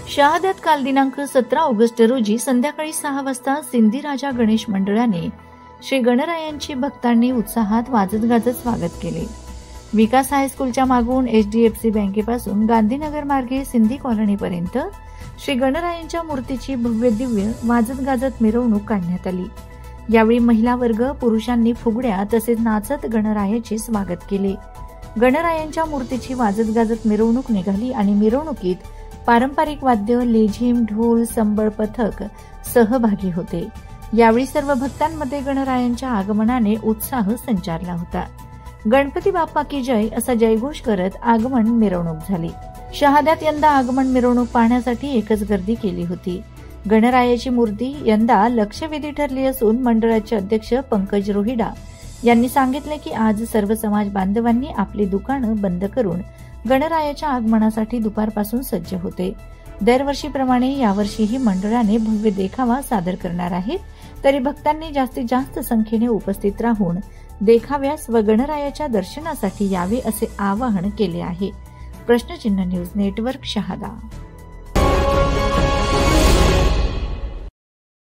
शहाद्यात काल दिनांक 17 ऑगस्ट रोजी संध्याकाळी 6 वाजता सिंधी राजा गणेश मंडळाने श्री गणरायांची भक्तांनी उत्साहात वाजत गाजत स्वागत केले। विकास हायस्कूलच्या मागून HDFC बँकेपासून गांधीनगर मार्गे सिंधी कॉलनीपर्यंत श्री गणरायांच्या मूर्तीची भव्य दिव्य वाजत गाजत मिरवणूक काढण्यात आली। यावेळी महिला वर्ग पुरुषांनी फुगड्या तसेच नाचत गणरायाचे स्वागत केले। गणरायांच्या मूर्तीची वाजत गाजत मिरवणूक निघाली आणि मिरवणुकीत पारंपरिक वाद्य, लेझिम, ढोल, संबळ पथक सहभागी होते। यावेळी सर्व भक्तांमध्ये गणरायांच्या आगमनाने उत्साह संचारला होता। गणपती बाप्पा की जय असा जयघोष करत आगमन मिरवणूक झाली। शहाद्यात यंदा आगमन मिरवणूक पाहण्यासाठी एकच गर्दी केली होती। गणरायाची मूर्ती यंदा लक्षवेधी ठरली असून मंडळाचे अध्यक्ष पंकज रोहिडा यांनी सांगितले की आज सर्व समाज बांधवांनी आपली दुकानं बंद करून गणरायाच्या आगमनासाठी दुपारपासून सज्ज होते। दरवर्षीप्रमाणे यावर्षीही मंडळाने भव्य देखावा सादर करणार आहे, तरी भक्तांनी जास्तीत जास्त संख्येने उपस्थित राहून देखाव्यास व गणरायाच्या दर्शनासाठी यावे असे आवाहन केले आहे। प्रश्नचिन्ह न्यूज नेटवर्क शहादा।